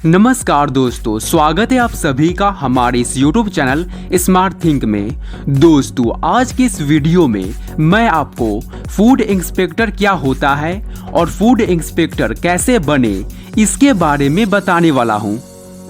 नमस्कार दोस्तों, स्वागत है आप सभी का हमारे इस YouTube चैनल स्मार्ट थिंक में। दोस्तों, आज के इस वीडियो में मैं आपको फूड इंस्पेक्टर क्या होता है और फूड इंस्पेक्टर कैसे बने इसके बारे में बताने वाला हूं।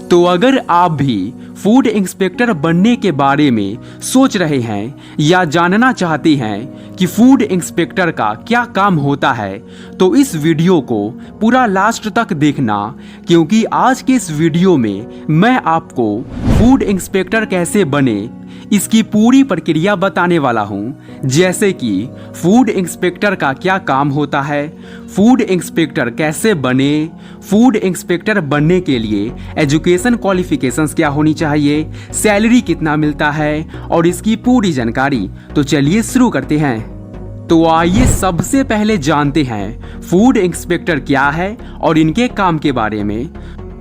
तो अगर आप भी फूड इंस्पेक्टर बनने के बारे में सोच रहे हैं या जानना चाहते हैं कि फूड इंस्पेक्टर का क्या काम होता है, तो इस वीडियो को पूरा लास्ट तक देखना, क्योंकि आज के इस वीडियो में मैं आपको फूड इंस्पेक्टर कैसे बने इसकी पूरी प्रक्रिया बताने वाला हूं। जैसे कि फूड इंस्पेक्टर का क्या काम होता है, फूड इंस्पेक्टर कैसे बने, फूड इंस्पेक्टर बनने के लिए एजुकेशन क्वालिफिकेशंस क्या होनी चाहिए, सैलरी कितना मिलता है और इसकी पूरी जानकारी। तो चलिए शुरू करते हैं। तो आइए सबसे पहले जानते हैं फूड इंस्पेक्टर क्या है और इनके काम के बारे में।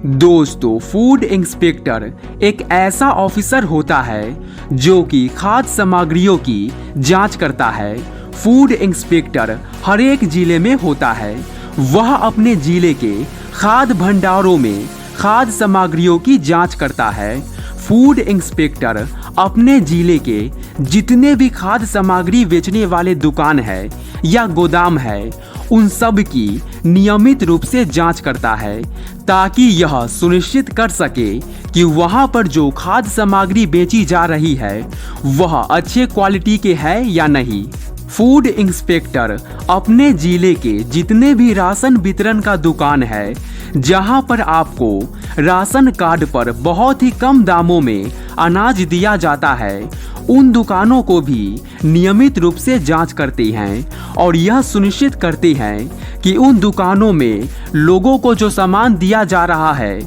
दोस्तों, फूड इंस्पेक्टर एक ऐसा ऑफिसर होता है जो कि खाद्य सामग्रियों की जांच करता है। फूड इंस्पेक्टर हर एक जिले में होता है। वह अपने जिले के खाद्य भंडारों में खाद्य सामग्रियों की जांच करता है। फूड इंस्पेक्टर अपने जिले के जितने भी खाद्य सामग्री बेचने वाले दुकान है या गोदाम है, उन सब की नियमित रूप से जांच करता है, ताकि यह सुनिश्चित कर सके कि वहां पर जो खाद्य सामग्री बेची जा रही है वह अच्छे क्वालिटी के है या नहीं। फूड इंस्पेक्टर अपने जिले के जितने भी राशन वितरण का दुकान है, जहां पर आपको राशन कार्ड पर बहुत ही कम दामों में अनाज दिया जाता है, उन दुकानों को भी नियमित रूप से जांच करते हैं और यह सुनिश्चित करते हैं कि उन दुकानों में लोगों को जो सामान दिया जा रहा है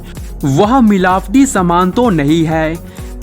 वह मिलावटी सामान तो नहीं है।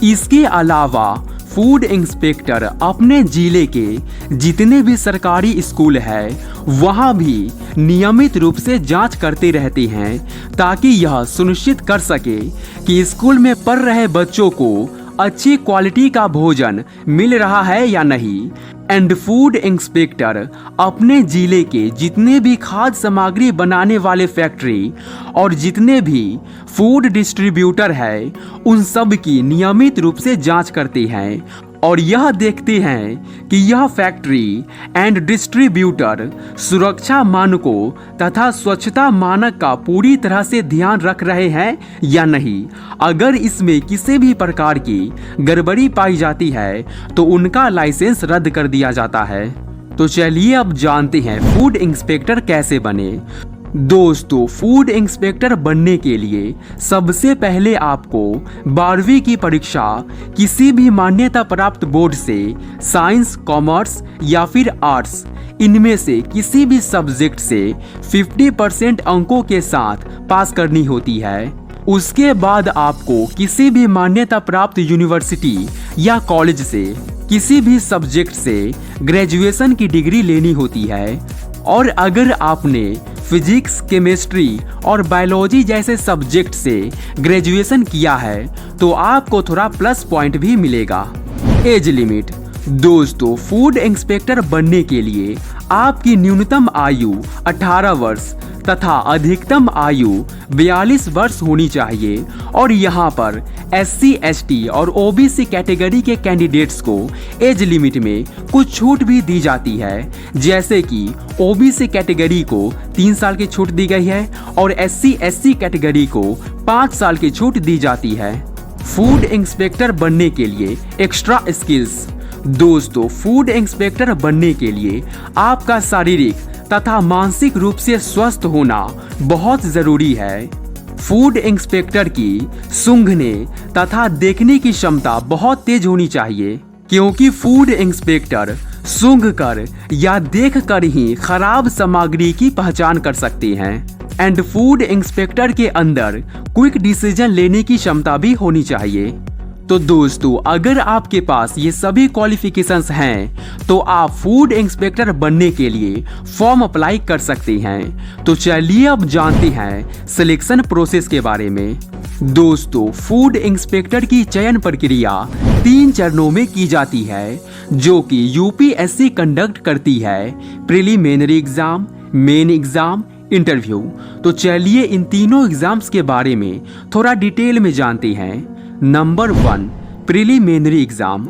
इसके अलावा फूड इंस्पेक्टर अपने जिले के जितने भी सरकारी स्कूल है वहां भी नियमित रूप से जांच करते रहते हैं, ताकि यह सुनिश्चित कर सके कि स्कूल में पढ़ रहे बच्चों को अच्छी क्वालिटी का भोजन मिल रहा है या नहीं। एंड फूड इंस्पेक्टर अपने जिले के जितने भी खाद्य सामग्री बनाने वाले फैक्ट्री और जितने भी फूड डिस्ट्रीब्यूटर है, उन सब की नियमित रूप से जांच करते हैं और यह देखते हैं कि यह फैक्ट्री एंड डिस्ट्रीब्यूटर सुरक्षा मानकों तथा स्वच्छता मानक का पूरी तरह से ध्यान रख रहे हैं या नहीं। अगर इसमें किसी भी प्रकार की गड़बड़ी पाई जाती है तो उनका लाइसेंस रद्द कर दिया जाता है। तो चलिए अब जानते हैं फूड इंस्पेक्टर कैसे बने। दोस्तों, फूड इंस्पेक्टर बनने के लिए सबसे पहले आपको 12वीं की परीक्षा किसी भी मान्यता प्राप्त बोर्ड से साइंस, कॉमर्स या फिर आर्ट्स, इनमें से किसी भी सब्जेक्ट से 50% अंकों के साथ पास करनी होती है। उसके बाद आपको किसी भी मान्यता प्राप्त यूनिवर्सिटी या कॉलेज से किसी भी सब्जेक्ट से ग्रेजुएशन की डिग्री लेनी होती है। और अगर आपने फिजिक्स, केमिस्ट्री और बायोलॉजी जैसे सब्जेक्ट से ग्रेजुएशन किया है तो आपको थोड़ा प्लस पॉइंट भी मिलेगा। Age limit. दोस्तों, फूड इंस्पेक्टर बनने के लिए आपकी न्यूनतम आयु 18 वर्ष तथा अधिकतम आयु 42 वर्ष होनी चाहिए। और यहाँ पर SC, ST और OBC कैटेगरी के कैंडिडेट्स को एज लिमिट में कुछ छूट भी दी जाती है। जैसे कि OBC कैटेगरी को 3 साल की छूट दी गई है और SC, SC कैटेगरी को 5 साल की छूट दी जाती है। फूड इंस्पेक्टर बनने के लिए एक्स्ट्रा स्किल्स। दोस्तों, फूड इंस्पेक्टर बनने के लिए आपका शारीरिक तथा मानसिक रूप से स्वस्थ होना बहुत जरूरी है। फूड इंस्पेक्टर की सूंघने तथा देखने की क्षमता बहुत तेज होनी चाहिए, क्योंकि फूड इंस्पेक्टर सूंघकर या देखकर ही खराब सामग्री की पहचान कर सकते हैं। एंड फूड इंस्पेक्टर के अंदर क्विक डिसीजन लेने की क्षमता भी होनी चाहिए। तो दोस्तों, अगर आपके पास ये सभी क्वालिफिकेशंस हैं तो आप फूड इंस्पेक्टर बनने के लिए फॉर्म अप्लाई कर सकते हैं। तो चलिए अब जानते हैं सिलेक्शन प्रोसेस के बारे में। दोस्तों, फूड इंस्पेक्टर की चयन प्रक्रिया 3 चरणों में की जाती है, जो कि UPSC कंडक्ट करती है। Preliminary exam, main exam, interview. तो चलिए इन तीनों एग्जाम्स के बारे में थोड़ा डिटेल में जानते हैं। Number 1, preliminary exam.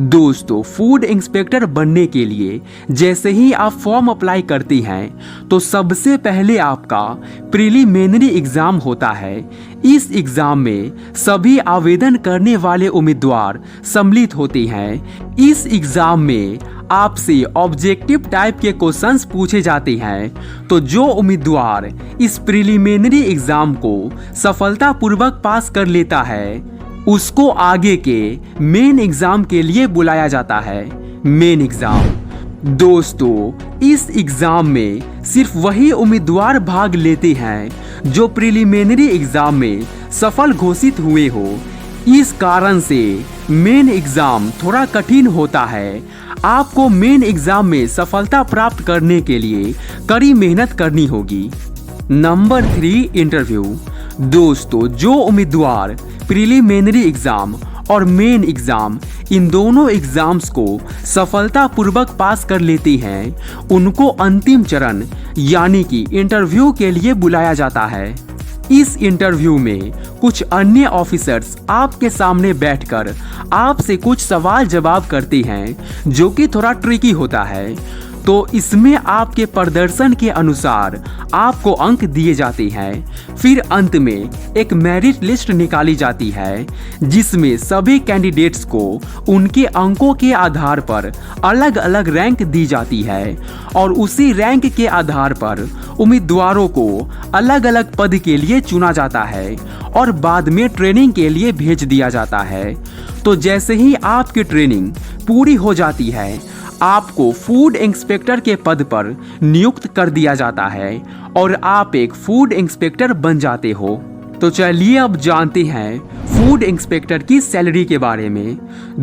दोस्तों, फूड इंस्पेक्टर बनने के लिए जैसे ही आप फॉर्म अप्लाई करती हैं तो सबसे पहले आपका प्रिलिमिनरी एग्जाम होता है। इस एग्जाम में सभी आवेदन करने वाले उम्मीदवार सम्मिलित होते हैं। इस एग्जाम में आपसे ऑब्जेक्टिव टाइप के क्वेश्चंस पूछे जाते हैं। तो जो उम्मीदवार इस प्रिलिमिनरी एग्जाम को सफलतापूर्वक पास कर लेता है उसको आगे के मेन एग्जाम के लिए बुलाया जाता है। Main exam. दोस्तों, इस एग्जाम में सिर्फ वही उम्मीदवार भाग लेते हैं जो प्रिलिमिनरी एग्जाम में सफल घोषित हुए हो। इस कारण से मेन एग्जाम थोड़ा कठिन होता है। आपको मेन एग्जाम में सफलता प्राप्त करने के लिए कड़ी मेहनत करनी होगी। Number 3, interview. दोस्तों, जो उम्मीदवार प्रिलिमिनरी एग्जाम और मेन एग्जाम इन दोनों एग्जाम्स को सफलतापूर्वक पास कर लेते हैं उनको अंतिम चरण यानी कि इंटरव्यू के लिए बुलाया जाता है। इस इंटरव्यू में कुछ अन्य ऑफिसर्स आपके सामने बैठकर आपसे कुछ सवाल जवाब करते हैं जो कि थोड़ा ट्रिकी होता है। तो इसमें आपके प्रदर्शन के अनुसार आपको अंक दिए जाते हैं। फिर अंत में एक मेरिट लिस्ट निकाली जाती है जिसमें सभी कैंडिडेट्स को उनके अंकों के आधार पर अलग अलग रैंक दी जाती है और उसी रैंक के आधार पर उम्मीदवारों को अलग अलग पद के लिए चुना जाता है और बाद में ट्रेनिंग के लिए भेज दिया जाता है। तो जैसे ही आपकी ट्रेनिंग पूरी हो जाती है आपको फूड इंस्पेक्टर के पद पर नियुक्त कर दिया जाता है और आप एक फूड इंस्पेक्टर बन जाते हो। तो चलिए अब जानते हैं फूड इंस्पेक्टर की सैलरी के बारे में।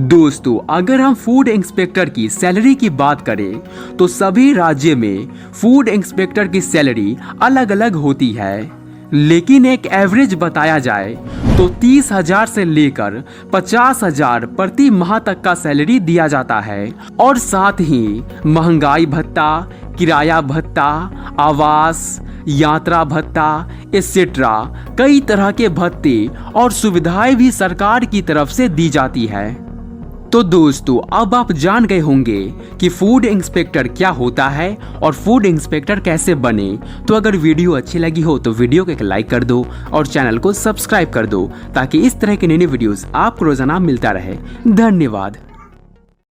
दोस्तों, अगर हम फूड इंस्पेक्टर की सैलरी की बात करें तो सभी राज्य में फूड इंस्पेक्टर की सैलरी अलग अलग होती है, लेकिन एक एवरेज बताया जाए तो 30,000 से लेकर 50,000 प्रति माह तक का सैलरी दिया जाता है। और साथ ही महंगाई भत्ता, किराया भत्ता, आवास, यात्रा भत्ता एक्सेट्रा कई तरह के भत्ते और सुविधाएं भी सरकार की तरफ से दी जाती है। तो दोस्तों, अब आप जान गए होंगे कि फूड इंस्पेक्टर क्या होता है और फूड इंस्पेक्टर कैसे बने। तो अगर वीडियो अच्छी लगी हो तो वीडियो को एक लाइक कर दो और चैनल को सब्सक्राइब कर दो ताकि इस तरह के नए वीडियोस आपको रोजाना मिलता रहे। धन्यवाद।